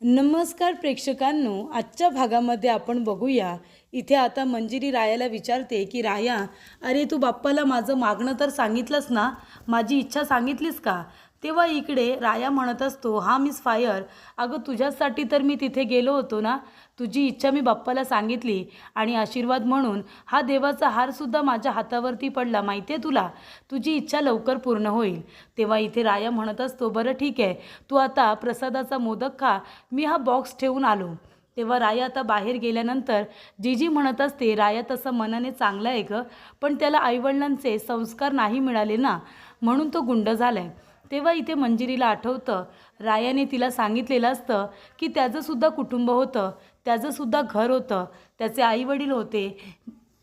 नमस्कार प्रेक्षकांनो, आजच्या भागामध्ये आपण बघूया. इथे आता मंजिरी रायाला विचारते की राया, अरे तू बाप्पाला माझं मागणं तर सांगितलंस ना, माझी इच्छा सांगितलीस का? तेव्हा इकडे राया म्हणत असतो, हा मिस फायर, अगं तुझ्यासाठी तर मी तिथे गेलो होतो ना. तुझी इच्छा मी बाप्पाला सांगितली आणि आशीर्वाद म्हणून हा देवाचा हारसुद्धा माझ्या हातावरती पडला, माहिती आहे तुला. तुझी इच्छा लवकर पूर्ण होईल. तेव्हा इथे राया म्हणत असतो, बरं ठीक आहे, तू आता प्रसादाचा मोदक खा, मी हा बॉक्स ठेवून आलो. तेव्हा राया आता बाहेर गेल्यानंतर जीजी म्हणत असते, राया तसं मनाने चांगला आहे गं, पण त्याला आईवडिलांचे संस्कार नाही मिळाले ना, म्हणून तो गुंड झाला आहे. तेव्हा इथे मंजिरीला आठवतं, रायाने तिला सांगितलेलं असतं की त्याचंसुद्धा कुटुंब होतं, त्याचंसुद्धा घर होतं, त्याचे आईवडील होते,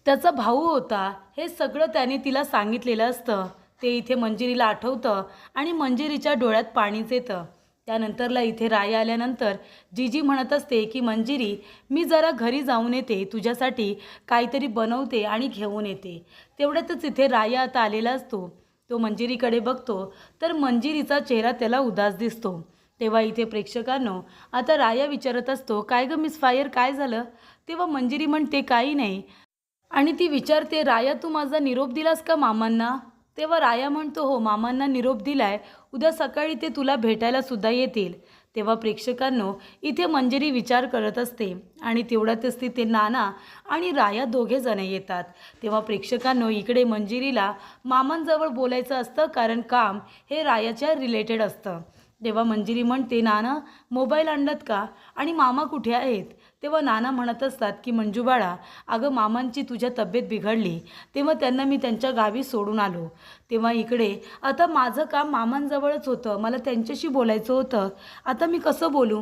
त्याचा भाऊ होता, हे सगळं त्याने तिला सांगितलेलं असतं. ते इथे मंजिरीला आठवतं आणि मंजिरीच्या डोळ्यात पाणीच येतं. त्यानंतरला इथे राया आल्यानंतर जीजी म्हणत असते की मंजिरी, मी जरा घरी जाऊन येते, तुझ्यासाठी काहीतरी बनवते आणि घेऊन येते. तेवढ्यातच इथे राया आता आलेला असतो. तो मंजिरीकडे बघतो तर मंजिरीचा चेहरा त्याला उदास दिसतो. तेव्हा इथे प्रेक्षकांनो, आता राया विचारत असतो, काय गं मिस फायर, काय झालं? तेव्हा मंजिरी म्हणते, काही नाही. आणि ती विचारते, राया तू माझा निरोप दिलास का मामांना? तेव्हा राया म्हणतो, हो मामांना निरोप दिलाय, उद्या सकाळी ते तुला भेटायला सुद्धा येतील. तेव्हा प्रेक्षकांनो, इथे मंजिरी विचार करत असते आणि तेवढ्यातच तिथे नाना आणि राया दोघे जण येतात. तेव्हा प्रेक्षकांनो, इकडे मंजिरीला मामांजवळ बोलायचं असतं, कारण काम हे रायाच्या रिलेटेड असतं. तेव्हा मंजिरी म्हणते, नाना मोबाईल आणलात का आणि मामा कुठे आहेत? तेव्हा नाना म्हणत असतात की मंजू बाळा, अगं मामांची तुझ्या तब्येत बिघडली, तेव्हा त्यांना मी त्यांच्या गावी सोडून आलो. तेव्हा इकडे आता माझं काम मामांजवळच होतं, मला त्यांच्याशी बोलायचं होतं, आता मी कसं बोलू?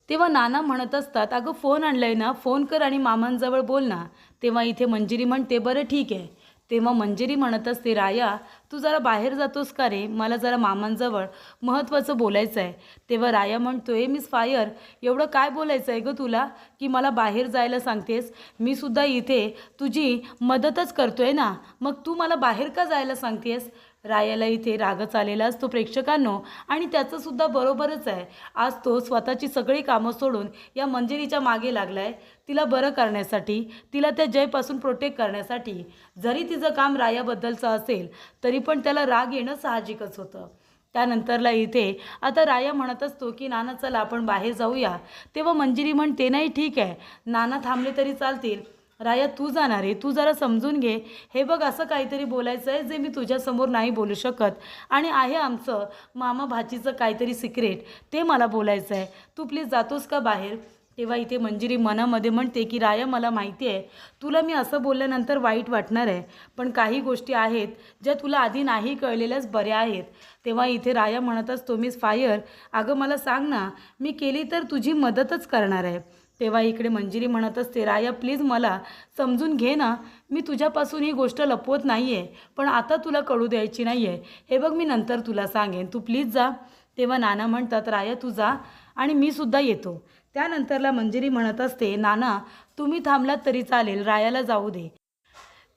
तेव्हा नाना म्हणत असतात, अगं फोन आणलाय ना, फोन कर आणि मामांजवळ बोल ना. तेव्हा इथे मंजिरी म्हणते, बरं ठीक आहे. तेव्हा मंजिरी म्हणत असते, राया तू जरा बाहेर जातोस का रे, मला जरा मामांजवळ महत्त्वाचं बोलायचं आहे. तेव्हा राया म्हणतोय, मिस फायर, एवढं काय बोलायचं आहे गं तुला की मला बाहेर जायला सांगतेस? मी सुद्धा इथे तुझी मदतच करतोय ना, मग तू मला बाहेर का जायला सांगतेस? रायाला इथे रागच आलेला असतो प्रेक्षकांनो, आणि त्याचंसुद्धा बरोबरच आहे. आज तो स्वतःची सगळी कामं सोडून या मंजिरीच्या मागे लागला आहे, तिला बरं करण्यासाठी, तिला त्या जयपासून प्रोटेक्ट करण्यासाठी. जरी तिचं काम रायाबद्दलचं असेल तरी पण त्याला राग येणं साहजिकच होतं. त्यानंतरला इथे आता राया म्हणत असतो की नाना चला आपण बाहेर जाऊया. तेव्हा मंजिरी म्हणते, नाही ठीक आहे, नाना थांबले तरी चालतील. राया तू जाणार आहे, तू जरा समजून घे. हे बघ, असं काहीतरी बोलायचं आहे जे मी तुझ्यासमोर नाही बोलू शकत, आणि आहे आमचं मामा भाचीचं काहीतरी सिक्रेट, ते मला बोलायचं आहे. तू प्लीज जातोस का बाहेर? तेव्हा इथे मंजिरी मनामध्ये म्हणते की राया मला माहिती आहे तुला मी असं बोलल्यानंतर वाईट वाटणार आहे, पण काही गोष्टी आहेत ज्या तुला आधी नाही कळलेल्याच बऱ्या आहेत. तेव्हा इथे राया म्हणत असतो, मिस फायर, अगं मला सांग ना, मी केली तर तुझी मदतच करणार आहे. तेव्हा इकडे मंजिरी म्हणत असते, राया प्लीज मला समजून घे ना, मी तुझ्यापासून ही गोष्ट लपवत नाही आहे, पण आता तुला कळू द्यायची नाही आहे. हे बघ, मी नंतर तुला सांगेन, तू प्लीज जा. तेव्हा नाना म्हणतात, राया तू जा आणि मी सुद्धा येतो. त्यानंतरला मंजिरी म्हणत असते, नाना तुम्ही थांबलात तरी चालेल, रायाला जाऊ दे.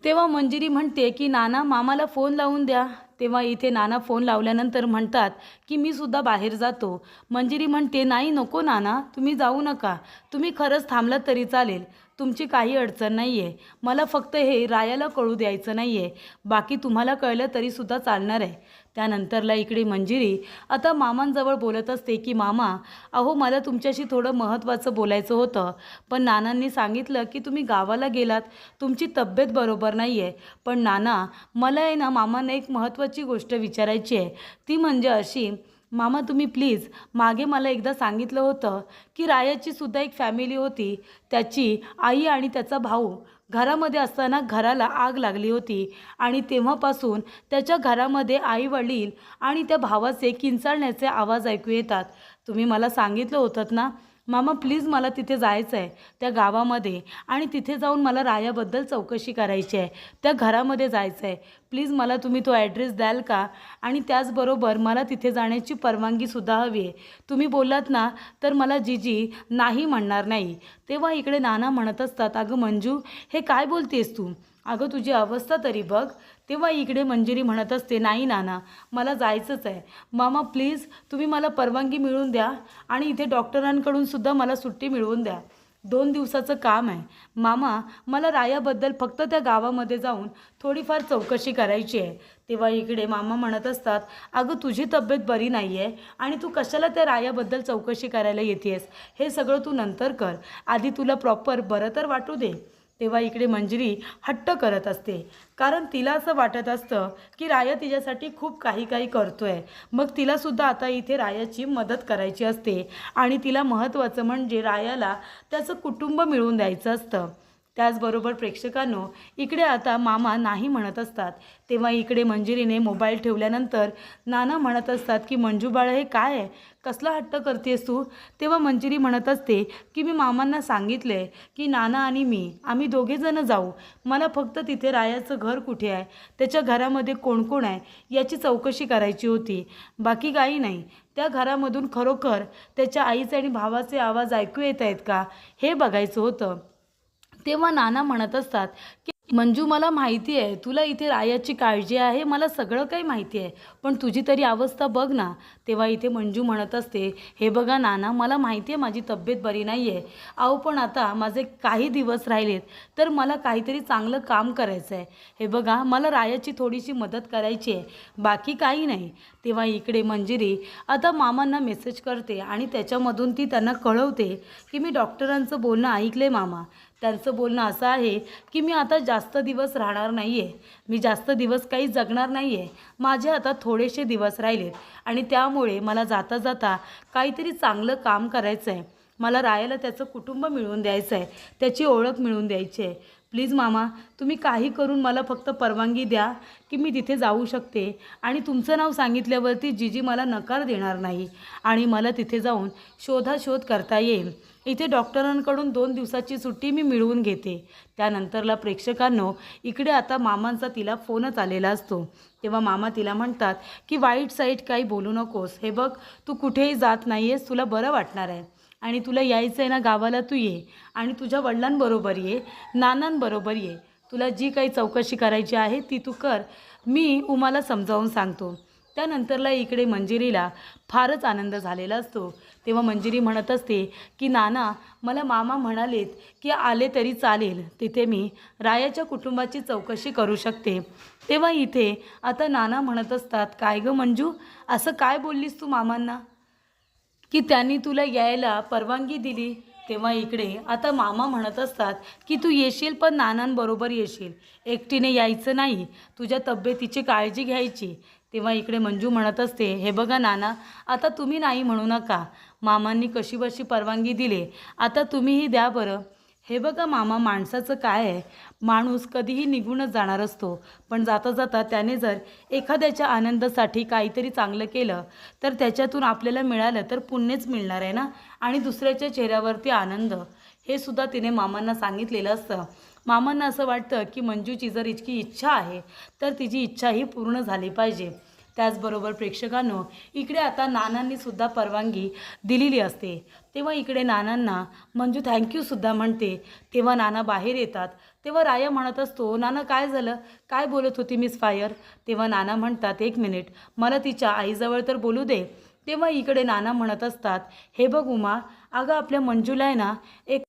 तेव्हा मंजिरी म्हणते की नाना मामाला फोन लावून द्या. तेव्हा इथे नाना फोन लावल्यानंतर म्हणतात की मी सुद्धा बाहेर जातो. मंजिरी म्हणते, नाही नको नाना, तुम्ही जाऊ नका, तुम्ही खरंच थांबलात तरी चालेल, तुमची काही अडचण नाही आहे, मला फक्त हे रायाला कळू द्यायचं नाही आहे, बाकी तुम्हाला कळलं तरीसुद्धा चालणार आहे. त्यानंतरला इकडे मंजिरी आता मामांजवळ बोलत असते की मामा, अहो मला तुमच्याशी थोडं महत्त्वाचं बोलायचं होतं, पण नानांनी सांगितलं की तुम्ही गावाला गेलात, तुमची तब्येत बरोबर नाही आहे. पण नाना मला आहे ना, मामांना एक महत्त्वाची गोष्ट विचारायची आहे. ती म्हणजे अशी, मामा तुम्ही प्लीज, मागे मला एकदा सांगितलं होतं की रायाची सुद्धा एक फॅमिली होती, त्याची आई आणि त्याचा भाऊ घरामध्ये असताना घराला आग लागली होती, आणि तेव्हापासून त्याच्या घरामध्ये आई वडील आणि त्या भावाचे किंचाळण्याचे आवाज ऐकू येतात. तुम्ही मला सांगितलं होतं ना मामा, प्लीज मला तिथे जायचं आहे त्या गावामध्ये, आणि तिथे जाऊन मला रायाबद्दल चौकशी करायची आहे, त्या घरामध्ये जायचं आहे. प्लीज मला तुम्ही तो ॲड्रेस द्याल का? आणि त्याचबरोबर मला तिथे जाण्याची परवानगीसुद्धा हवी आहे. तुम्ही बोललात ना तर मला जीजी नाही म्हणणार नाही. तेव्हा इकडे नाना म्हणत असतात, अगं मंजू हे काय बोलतेस तू? अगं तुझी अवस्था तरी बघ. तेव्हा इकडे मंजिरी म्हणत असते, नाही नाना, मला जायचंच आहे. मामा प्लीज तुम्ही मला परवानगी मिळवून द्या आणि इथे डॉक्टरांकडून सुद्धा मला सुट्टी मिळवून द्या. 2 दिवसाचं काम आहे. मामा मला रायाबद्दल फक्त त्या गावामध्ये जाऊन थोडीफार चौकशी करायची आहे. तेव्हा इकडे मामा म्हणत असतात, अगं तुझी तब्येत बरी नाही आहे आणि तू कशाला त्या रायाबद्दल चौकशी करायला येतेस? हे सगळं तू नंतर कर, आधी तुला प्रॉपर बरं तर वाटू दे. तेव्हा इकडे मंजिरी हट्ट करत असते, कारण तिला असं वाटत असतं की राया तिच्यासाठी खूप काही काही करतोय. मग तिलासुद्धा आता इथे रायाची मदत करायची असते आणि तिला महत्त्वाचं म्हणजे रायाला त्याचं कुटुंब मिळवून द्यायचं असतं. त्याचबरोबर प्रेक्षकांनो, इकडे आता मामा नाही म्हणत असतात. तेव्हा इकडे मंजिरीने मोबाईल ठेवल्यानंतर नाना म्हणत असतात की मंजू बाळा हे काय आहे, कसला हट्ट करतेस तू? तेव्हा मंजिरी म्हणत असते की मी मामांना सांगितले की नाना आणि मी आम्ही दोघेजणं जाऊ. मला फक्त तिथे रायाचं घर कुठे आहे, त्याच्या घरामध्ये कोण कोण आहे याची चौकशी करायची होती, बाकी काही नाही. त्या घरामधून खरोखर त्याच्या आईचे आणि भावाचे आवाज ऐकू येत आहेत का हे बघायचं होतं. तेव्हा नाना म्हणत असतात की मंजू मला माहिती आहे तुला इथे रायाची काळजी आहे, मला सगळं काही माहिती आहे, पण तुझी तरी अवस्था बघ ना. तेव्हा इथे मंजू म्हणत असते, हे बघा नाना, मला माहिती आहे माझी तब्येत बरी नाही आहे. अहो पण आता माझे काही दिवस राहिलेत तर मला काहीतरी चांगलं काम करायचं आहे. हे बघा मला रायाची थोडीशी मदत करायची आहे, बाकी काही नाही. तेव्हा इकडे मंजिरी आता मामांना मेसेज करते आणि त्याच्यामधून ती त्यांना कळवते की मी डॉक्टरांचं बोलणं ऐकले मामा. त्यांचं बोलणं असं आहे की मी आता जास्त दिवस राहणार नाही आहे, मी जास्त दिवस काही जगणार नाही आहे. माझे आता थोडेसे दिवस राहिलेत आणि त्यामुळे मला जाता जाता काहीतरी चांगलं काम करायचं आहे. मला रायाला त्याचं कुटुंब मिळवून द्यायचं आहे, त्याची ओळख मिळवून द्यायची आहे. प्लीज मामा तुम्ही काही करून मला फक्त परवानगी द्या की मी तिथे जाऊ शकते आणि तुमचं नाव सांगितल्यावरती जीजी मला नकार देणार नाही आणि मला तिथे जाऊन शोधाशोध करता येईल. इथे डॉक्टरांकडून 2 दिवसाची सुट्टी मी मिळवून घेते. त्यानंतरला प्रेक्षकांनो, इकडे आता मामांचा तिला फोनच आलेला असतो. तेव्हा मामा तिला म्हणतात की वाईट साईट काही बोलू नकोस. हे बघ तू कुठेही जात नाही आहेस, तुला बरं वाटणार आहे आणि तुला यायचं आहे ना गावाला, तू ये आणि तुझ्या वडिलांबरोबर ये, नानांबरोबर ये. तुला जी काही चौकशी करायची आहे ती तू कर, मी उमाला समजावून सांगतो. त्यानंतरला इकडे मंजिरीला फारच आनंद झालेला असतो. तेव्हा मंजिरी म्हणत असते की नाना मला मामा म्हणालेत की आले तरी चालेल, तिथे मी रायाच्या कुटुंबाची चौकशी करू शकते. तेव्हा इथे आता नाना म्हणत असतात, काय गं मंजू, असं काय बोललीस तू मामांना की त्यांनी तुला यायला परवानगी दिली? तेव्हा इकडे आता मामा म्हणत असतात की तू येशील पण नानांबरोबर येशील, एकटीने यायचं नाही, तुझ्या तब्येतीची काळजी घ्यायची. तेव्हा इकडे मंजू म्हणत असते, हे बघा नाना, आता तुम्ही नाही म्हणू नका, मामांनी कशीबशी परवानगी दिली, आता तुम्हीही द्या बरं. हे बघा मामा, माणसाचं काय आहे, माणूस कधीही निघूनच जाणार असतो, पण जाता जाता त्याने जर एखाद्याच्या आनंदासाठी काहीतरी चांगलं केलं तर त्याच्यातून आपल्याला मिळालं तर पुण्यच मिळणार आहे ना, आणि दुसऱ्याच्या चेहऱ्यावरती आनंद, हे सुद्धा तिने मामांना सांगितलेलं असतं. मामांना असं वाटतं की मंजूची जर इतकी इच्छा आहे तर तिची इच्छाही पूर्ण झाली पाहिजे. त्याचबरोबर प्रेक्षकांनो, इकडे आता नानांनी सुद्धा परवानगी दिलेली असते. तेव्हा इकडे नानांना मंजू थँक्यूसुद्धा म्हणते. तेव्हा नाना बाहेर येतात. तेव्हा राया म्हणत असतो, नाना काय झालं, काय बोलत होती मिस फायर? तेव्हा नाना म्हणतात, 1 मिनिट, मला तिच्या आईजवळ तर बोलू दे. तेव्हा इकडे नाना म्हणत असतात, हे बघ उमा, अगं आपल्या मंजूला आहे ना एक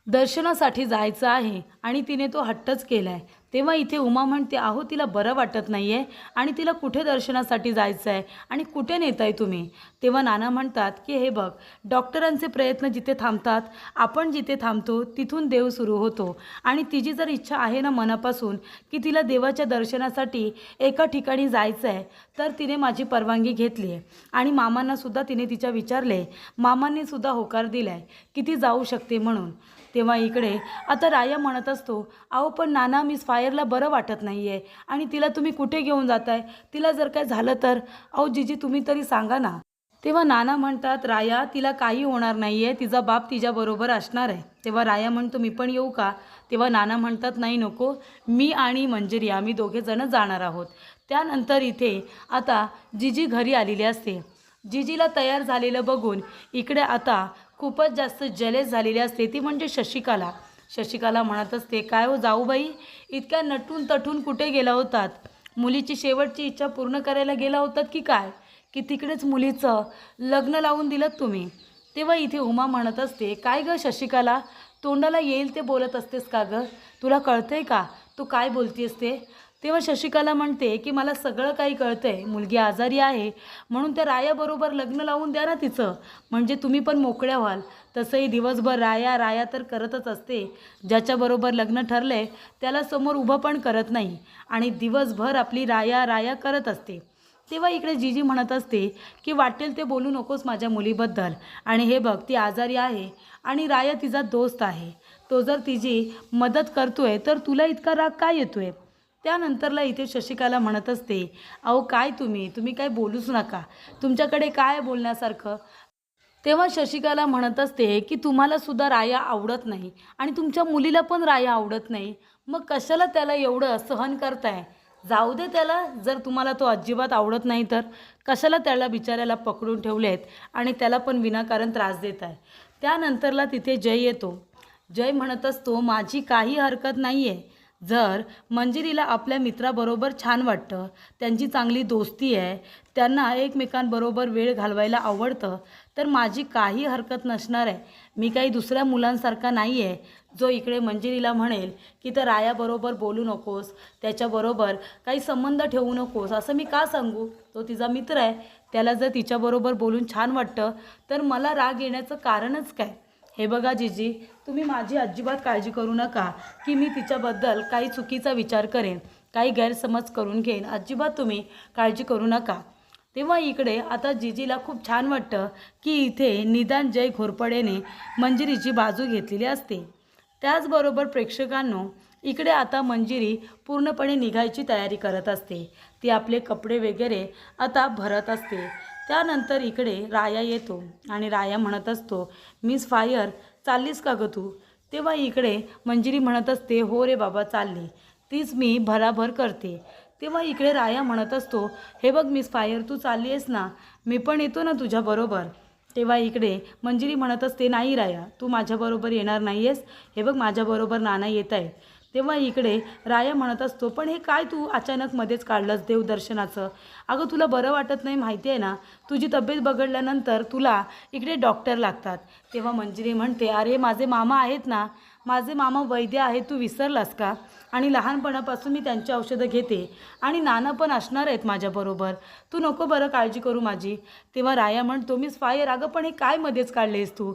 दर्शनासाठी जायचं आहे आणि तिने तो हट्टच केला आहे. तेव्हा इथे उमा म्हणते, अहो तिला बरं वाटत नाही आहे आणि तिला कुठे दर्शनासाठी जायचं आहे आणि कुठे नेताय तुम्ही? तेव्हा नाना म्हणतात की हे बघ, डॉक्टरांचे प्रयत्न जिथे थांबतात, आपण जिथे थांबतो तिथून देव सुरू होतो आणि तिची जर इच्छा आहे ना मनापासून की तिला देवाच्या दर्शनासाठी एका ठिकाणी जायचं आहे तर तिने माझी परवानगी घेतली आहे आणि मामांनासुद्धा तिने तिच्या विचारले, मामांनीसुद्धा होकार दिला आहे की ती जाऊ शकते म्हणून. तेव्हा इकडे आता राया म्हणत असतो, अहो पण नाना, मिस फायरला बरं वाटत नाही आहे आणि तिला तुम्ही कुठे घेऊन जाताय, तिला जर काय झालं तर? अहो जीजी तुम्ही तरी सांगा ना. तेव्हा नाना म्हणतात, राया तिला काही होणार नाही आहे, तिचा बाप तिच्याबरोबर असणार आहे. तेव्हा राया म्हणतो, मी पण येऊ का? तेव्हा नाना म्हणतात, नाही नको, मी आणि मंजिरी आम्ही दोघेजणं जाणार आहोत. त्यानंतर इथे आता जीजी घरी आलेली असते. जीजीला तयार झालेलं बघून इकडे आता खूपच जास्त जलेस झालेली असते, ती म्हणजे शशिकला. शशिकला म्हणत असते, काय हो जाऊबाई, इतक्या नटून तटून कुठे गेला होतात? मुलीची शेवटची इच्छा पूर्ण करायला गेला होतात की काय, की तिकडेच मुलीचं लग्न लावून दिलं तुम्ही? तेव्हा इथे उमा म्हणत असते, काय गं शशिकला, तोंडाला येईल ते बोलत असतेस का गं? तुला कळतंय का तू काय बोलतीस ते? तेव्हा शशिकला म्हणते की मला सगळं काही कळतंय, मुलगी आजारी आहे म्हणून त्या रायाबरोबर लग्न लावून द्या ना तिचं, म्हणजे तुम्ही पण मोकळ्या व्हाल. तसंही दिवसभर राया राया तर करतच असते, ज्याच्याबरोबर लग्न ठरले त्याला समोर उभं पण करत नाही आणि दिवसभर आपली राया राया करत असते. तेव्हा इकडे जीजी म्हणत असते की वाटेल ते बोलू नकोस माझ्या मुलीबद्दल, आणि हे बघ ती आजारी आहे आणि राया तिचा दोस्त आहे, तो जर तिची मदत करतोय तर तुला इतका राग काय येतोय? त्यानंतरला इथे शशिकला म्हणत असते, अहो काय तुम्ही काय बोलूच नका, तुमच्याकडे काय बोलण्यासारखं? तेव्हा शशिकला म्हणत असते की तुम्हाला सुद्धा राया आवडत नाही आणि तुमच्या मुलीला पण राया आवडत नाही, मग कशाला त्याला एवढं सहन करताय? जाऊ दे त्याला, जर तुम्हाला तो अजिबात आवडत नाही तर कशाला त्याला बिचाऱ्याला पकडून ठेवलेत आणि त्याला पण विनाकारण त्रास देत आहे. त्यानंतरला तिथे जय येतो. जय म्हणत असतो, माझी काही हरकत नाही आहे, जर मंजिरीला आपल्या मित्राबरोबर छान वाटतं, त्यांची चांगली दोस्ती आहे, त्यांना एकमेकांबरोबर वेळ घालवायला आवडतं, तर माझी काही हरकत नसणार आहे. मी काही दुसऱ्या मुलांसारखा नाही आहे जो इकडे मंजिरीला म्हणेल की तर रायाबरोबर बोलू नकोस, त्याच्याबरोबर काही संबंध ठेवू नकोस. असं मी का सांगू? तो तिचा मित्र आहे, त्याला जर तिच्याबरोबर बोलून छान वाटतं तर मला राग येण्याचं कारणच काय? हे बघा जीजी, तुम्ही माझी अजिबात काळजी करू नका की मी तिच्याबद्दल काही चुकीचा विचार करेन, काही गैरसमज करून घेईन, अजिबात तुम्ही काळजी करू नका. तेव्हा इकडे आता जीजीला खूप छान वाटतं की इथे निदान जय घोरपडेने मंजिरीची बाजू घेतलेली असते. त्याचबरोबर प्रेक्षकांनो, इकडे आता मंजिरी पूर्णपणे निघायची तयारी करत असते. ती आपले कपडे वगैरे आता भरत असते. त्यानंतर इकडे राया येतो आणि राया म्हणत असतो, मिस फायर चाललीस का गं तू? तेव्हा इकडे मंजिरी म्हणत असते, हो रे बाबा चालली, तीच मी भराभर करते. तेव्हा इकडे राया म्हणत असतो, हे बघ मिस फायर तू चालली आहेस ना, मी पण येतो ना तुझ्याबरोबर. तेव्हा इकडे मंजिरी म्हणत असते, नाही राया तू माझ्याबरोबर येणार नाही आहेस, हे बघ माझ्याबरोबर नाना येत आहे. तेव्हा इकडे राया म्हणत असतो, पण हे काय तू अचानक मध्येच काढलंस देवदर्शनाचं? अगं तुला बरं वाटत नाही माहिती आहे ना, तुझी तब्येत बिघडल्यानंतर तुला इकडे डॉक्टर लागतात. तेव्हा मंजिरी म्हणते, अरे माझे मामा आहेत ना, माझे मामा वैद्य आहेत, तू विसरलास का? आणि लहानपणापासून मी त्यांची औषधं घेते आणि नाना पण असणार आहेत माझ्याबरोबर, तू नको बरं काळजी करू माझी. तेव्हा राया म्हणतो, मिस फायर अगं पण हे काय मध्येच काढलेस तू?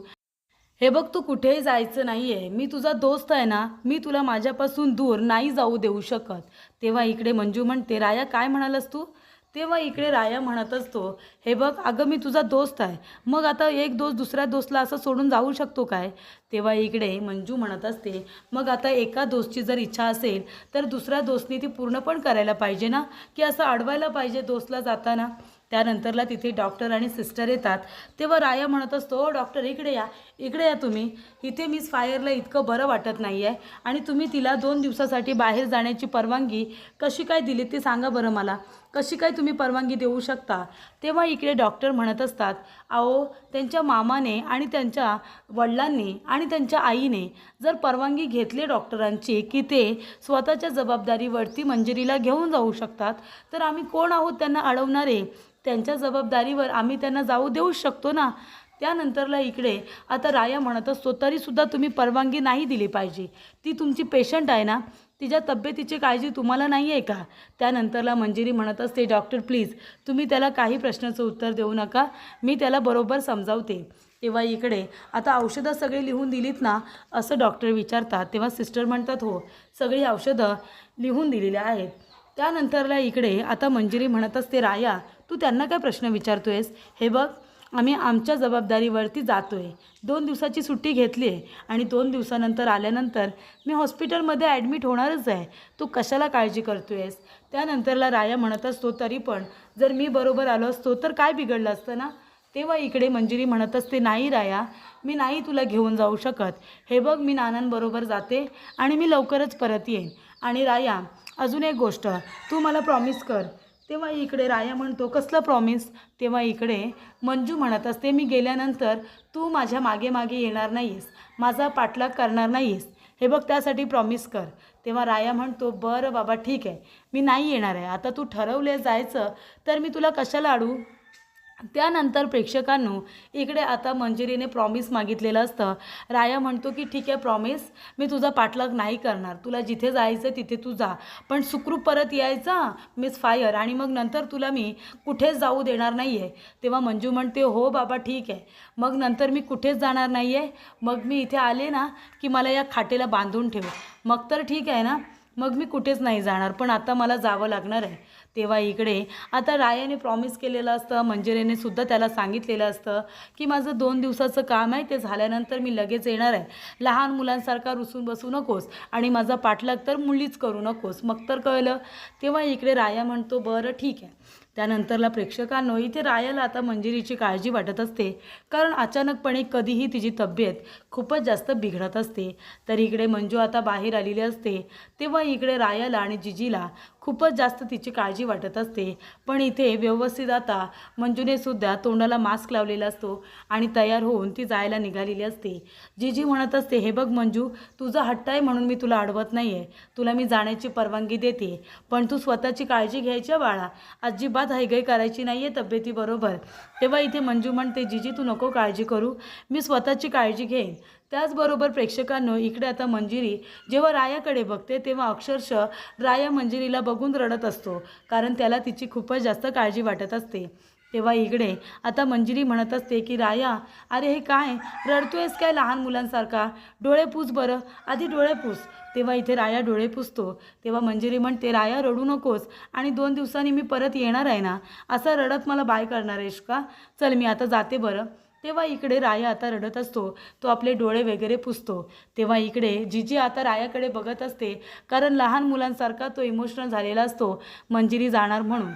हे बघ तू कुठेही जायचं नाही आहे, मी तुझा दोस्त आहे ना, मी तुला माझ्यापासून दूर नाही जाऊ देऊ शकत. तेव्हा इकडे मंजू म्हणते, राया काय म्हणालस तू? तेव्हा इकडे राया म्हणत असतो, हे बघ अगं मी तुझा दोस्त आहे, मग आता एक दोस्त दुसऱ्या दोस्तला असं सोडून जाऊ शकतो काय? तेव्हा इकडे मंजू म्हणत असते, मग आता एका दोस्तची जर इच्छा असेल तर दुसऱ्या दोस्तनी ती पूर्ण पण करायला पाहिजे ना, की असं अडवायला पाहिजे दोस्तला जाताना? त्यानंतरला तिथे डॉक्टर आणि सिस्टर येतात. तेव्हा राया म्हणत असतो, ओ डॉक्टर इकडे या तुम्ही, इथे मिस फायरला इतकं बरं वाटत नाही आहे आणि तुम्ही तिला 2 दिवसासाठी बाहेर जाण्याची परवानगी कशी काय दिली ते सांगा बरं मला, कशी काय तुम्ही परवानगी देऊ शकता? तेव्हा इकडे डॉक्टर म्हणत असतात, अहो त्यांच्या मामाने आणि त्यांच्या वडिलांनी आणि त्यांच्या आईने जर परवानगी घेतली डॉक्टरांची की ते स्वतःच्या जबाबदारीवरती मंजिरीला घेऊन जाऊ शकतात, तर आम्ही कोण आहोत त्यांना अडवणारे? त्यांच्या जबाबदारीवर आम्ही त्यांना जाऊ देऊ शकतो ना. त्यानंतरला इकडे आता राया म्हणत असतो, तरीसुद्धा तुम्ही परवानगी नाही दिली पाहिजे, ती तुमची पेशंट आहे ना, तिच्या तब्येतीची काळजी तुम्हाला नाही आहे का? त्यानंतरला मंजिरी म्हणत असते, डॉक्टर प्लीज तुम्ही त्याला काही प्रश्नाचं उत्तर देऊ नका, मी त्याला बरोबर समजावते. तेव्हा इकडे आता औषधं सगळी लिहून दिलीत ना असं डॉक्टर विचारतात. तेव्हा सिस्टर म्हणतात, हो सगळी औषधं लिहून दिलेली आहेत. त्यानंतरला इकडे आता मंजिरी म्हणत असते, राया तू त्यांना काय प्रश्न विचारतोयस? हे बघ आम्ही आमच्या जबाबदारीवरती जातो आहे, 2 दिवसाची सुट्टी घेतली आहे आणि 2 दिवसानंतर आल्यानंतर मी हॉस्पिटलमध्ये ॲडमिट होणारच आहे, तू कशाला काळजी करतोयस? त्यानंतरला राया म्हणत असतो, तरी पण जर मी बरोबर आलो असतो तर काय बिघडलं असतं ना? तेव्हा इकडे मंजिरी म्हणत असते, नाही राया मी नाही तुला घेऊन जाऊ शकत, हे बघ मी नानांबरोबर जाते आणि मी लवकरच परत येईन. आणि राया अजून एक गोष्ट, तू मला प्रॉमिस कर. तेव्हा इकडे राया म्हणतो, कसलं प्रॉमिस? तेव्हा इकडे मंजू म्हणत असते, मी गेल्यानंतर तू माझ्या मागे मागे येणार नाहीस, माझा पाठलाग करणार नाहीस, हे बघ त्यासाठी प्रॉमिस कर. तेव्हा राया म्हणतो बरं बाबा ठीक आहे, मी नाही येणार आहे. आता तू ठरवले जायचं तर मी तुला कशाला अडू. त्यानंतर प्रेक्षकांनो इकडे आता मंजिरीने प्रॉमिस मागितलेलं असतं. राया म्हणतो की ठीक आहे प्रॉमिस, मी तुझा पाठलाग नाही करणार, तुला जिथे जायचं तिथे तू जा, पण सुखरूप परत यायचा मिस फायर, आणि मग नंतर तुला मी कुठेच जाऊ देणार नाही आहे. तेव्हा मंजू म्हणते हो बाबा ठीक आहे, मग नंतर मी कुठेच जाणार नाही आहे, मग मी इथे आले ना की मला या खाटेला बांधून ठेव, मग तर ठीक आहे ना, मग मी कुठेच नाही जाणार, पण आता मला जावं लागणार आहे. तेव्हा इकडे आता रायाने प्रॉमिस केलेलं असतं, मंजिरीने सुद्धा त्याला सांगितलेलं असतं की माझं 2 दिवसाचं काम आहे, ते झाल्यानंतर मी लगेच येणार आहे, लहान मुलांसारखा रुसून बसू नकोस आणि माझा पाठलाग तर मुळीच करू नकोस, मग तर कळलं. तेव्हा इकडे राया म्हणतो बरं ठीक आहे. त्यानंतरला प्रेक्षकांनो इथे रायाला आता मंजिरीची काळजी वाटत असते, कारण अचानकपणे कधीही तिची तब्येत खूपच जास्त बिघडत असते. तर इकडे मंजू आता बाहेर आलेली असते. तेव्हा इकडे रायाला आणि जिजीला खूपच जास्त तिची काळजी वाटत असते. पण इथे व्यवस्थित आता मंजूने सुद्धा तोंडाला मास्क लावलेला असतो आणि तयार होऊन ती जायला निघालेली असते. जिजी म्हणत असते हे बघ मंजू, तुझा हट्ट आहे म्हणून मी तुला अडवत नाही आहे, तुला मी जाण्याची परवानगी देते, पण तू स्वतःची काळजी घ्यायची बाळा, अजिबात हयगय करायची नाही आहे तब्येतीबरोबर. तेव्हा इथे मंजू म्हणते जिजी तू नको काळजी करू, मी स्वतःची काळजी घेईन. त्याचबरोबर प्रेक्षकांनो इकडे आता मंजिरी जेव्हा रायाकडे बघते तेव्हा अक्षरशः राया मंजिरीला बघून रडत असतो, कारण त्याला तिची खूपच जास्त काळजी वाटत असते. तेव्हा इकडे आता मंजिरी म्हणत असते की राया अरे हे काय रडतोयस काय लहान मुलांसारखा, डोळे पुस बरं, आधी डोळे पुस. तेव्हा इथे राया डोळे पुसतो. तेव्हा मंजिरी म्हणते राया रडू नकोस, आणि 2 दिवसांनी मी परत येणार आहे ना, असं रडत मला बाय करणार आहेस का, चल मी आता जाते बरं. तेव्हा इकडे राया आता रडत असतो, तो आपले डोळे वगैरे पुसतो. तेव्हा इकडे जिजी आता रायाकडे बघत असते, कारण लहान मुलांसारखा तो इमोशनल झालेला असतो मंजिरी जाणार म्हणून.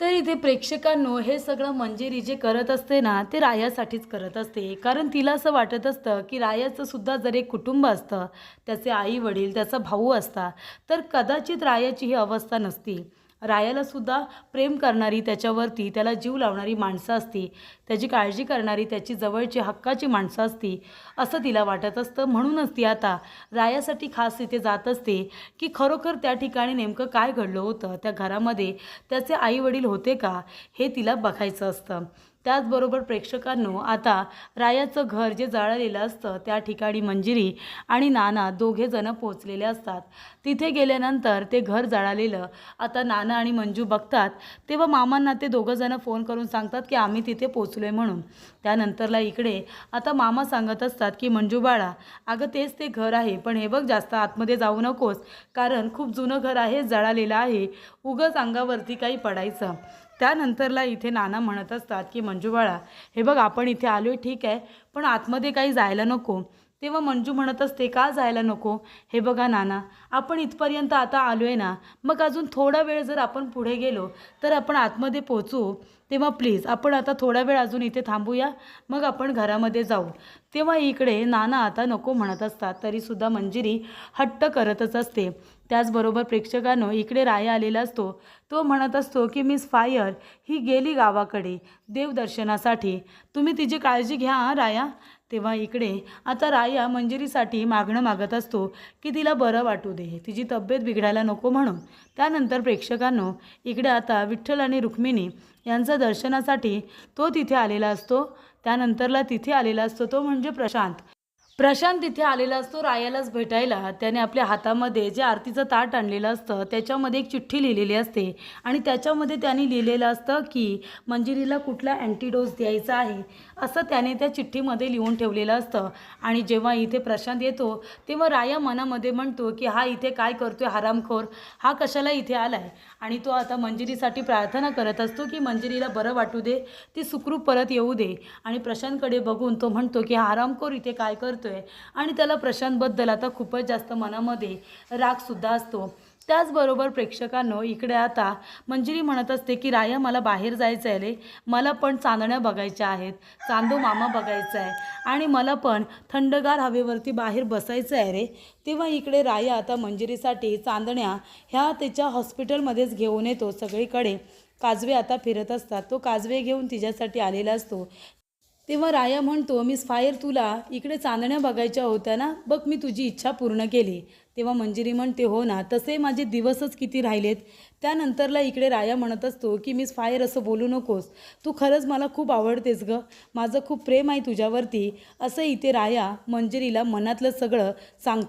तर इथे प्रेक्षकांनो हे सगळं मंजिरी जे करत असते ना ते रायासाठीच करत असते, कारण तिला असं वाटत असतं की रायाचं सुद्धा जर एक कुटुंब असतं, त्याचे आई वडील त्याचा भाऊ असता, तर कदाचित रायाची ही अवस्था नसती. रायाला सुद्धा प्रेम करणारी, त्याच्यावरती त्याला जीव लावणारी माणसं असती, त्याची काळजी करणारी, त्याची जवळची हक्काची माणसं असती, असं तिला वाटत असतं. म्हणूनच ती आता रायासाठी खास तिथे जात असते की खरोखर त्या ठिकाणी नेमकं काय घडलं होतं, त्या घरामध्ये त्याचे आई वडील होते का, हे तिला बघायचं असतं. त्याचबरोबर प्रेक्षकांनो आता रायाचं घर जे जळालेलं असतं त्या ठिकाणी मंजिरी आणि नाना दोघेजणं पोचलेले असतात. तिथे गेल्यानंतर ते घर जळालेलं आता नाना आणि मंजू बघतात. तेव्हा मामांना ते दोघंजणं फोन करून सांगतात की आम्ही तिथे पोचलो आहे म्हणून. त्यानंतरला इकडे आता मामा सांगत असतात की मंजू बाळा अगं तेच ते घर आहे, पण हे बघ जास्त आतमध्ये जाऊ नकोस, कारण खूप जुनं घर आहे, जळालेलं आहे, उगाच अंगावरती काही पडायचं. त्यानंतरला इथे नाना म्हणत असतात की मंजू बाळा हे बघ आपण इथे आलो आहे ठीक आहे, पण आतमध्ये काही जायला नको. तेव्हा मंजू म्हणत असते का जायला नको, हे बघा नाना आपण इथपर्यंत आता आलो आहे ना, मग अजून थोडा वेळ जर आपण पुढे गेलो तर आपण आतमध्ये पोचू, तेव्हा प्लीज आपण आता थोडा वेळ अजून इथे थांबूया, मग आपण घरामध्ये जाऊ. तेव्हा इकडे नाना आता नको म्हणत असतात, तरीसुद्धा मंजिरी हट्ट करतच असते. त्याचबरोबर प्रेक्षकांनो इकडे राया आलेला असतो. तो म्हणत असतो की मिस फायर ही गेली गावाकडे देवदर्शनासाठी, तुम्ही तिची काळजी घ्या हां राया. तेव्हा इकडे आता राया मंजिरीसाठी मागणं मागत असतो की तिला बरं वाटू दे, तिची तब्येत बिघडायला नको म्हणून. त्यानंतर प्रेक्षकांनो इकडे आता विठ्ठल आणि रुक्मिणी यांचं दर्शनासाठी तो तिथे आलेला असतो. त्यानंतरला तिथे आलेला असतो तो म्हणजे प्रशांत. प्रशांत तिथे आलेला असतो रायालाच भेटायला. त्याने आपल्या हातामध्ये जे आरतीचं ताट आणलेलं असतं त्याच्यामध्ये एक चिठ्ठी लिहिलेली असते, आणि त्याच्यामध्ये त्याने लिहिलेलं असतं की मंजिरीला कुठला अँटीडोस द्यायचा आहे असं त्याने त्या चिठ्ठीमध्ये लिहून ठेवलेलं असतं. आणि जेव्हा इथे प्रशांत येतो तेव्हा राया मनामध्ये म्हणतो की हा इथे काय करतोय हरामखोर, हा कशाला इथे आलाय. आणि तो आता मंजिरीसाठी प्रार्थना करत असतो की मंजिरीला बरं वाटू दे, ती सुखरूप परत येऊ दे. आणि प्रशांतकडे बघून तो म्हणतो की हा हरामखोर इथे काय करतोय, आणि त्याला प्रशांतबद्दल आता खूपच जास्त मनामध्ये रागसुद्धा असतो. त्याचबरोबर प्रेक्षकांनो इकडे आता मंजिरी म्हणत असते की राया मला बाहेर जायचं आहे रे, मला पण चांदण्या बघायच्या आहेत, चांदो मामा बघायचा आहे, आणि मला पण थंडगार हवेवरती बाहेर बसायचं आहे रे. तेव्हा इकडे राया आता मंजिरीसाठी चांदण्या ह्या त्याच्या हॉस्पिटलमध्येच घेऊन येतो. सगळीकडे काजवे आता फिरत असतात, तो काजवे घेऊन तिच्यासाठी आलेला असतो. तेव्हा राया म्हणतो, मिस फायर तुला इकडे चांदण्या बघायच्या होत्या ना, बघ मी तुझी इच्छा पूर्ण केली. तेव्हा मंजिरी म्हणते, हो ना, तसे माझे दिवसच किती राहिलेत. त्यानंतरला इकडे राया म्हणत असतो की मिस फायर असं बोलू नकोस, तू खरंच मला खूप आवडतेस गं, माझं खूप प्रेम आहे तुझ्यावरती. असं इथे राया मंजिरीला मनातलं सगळं सांगतो.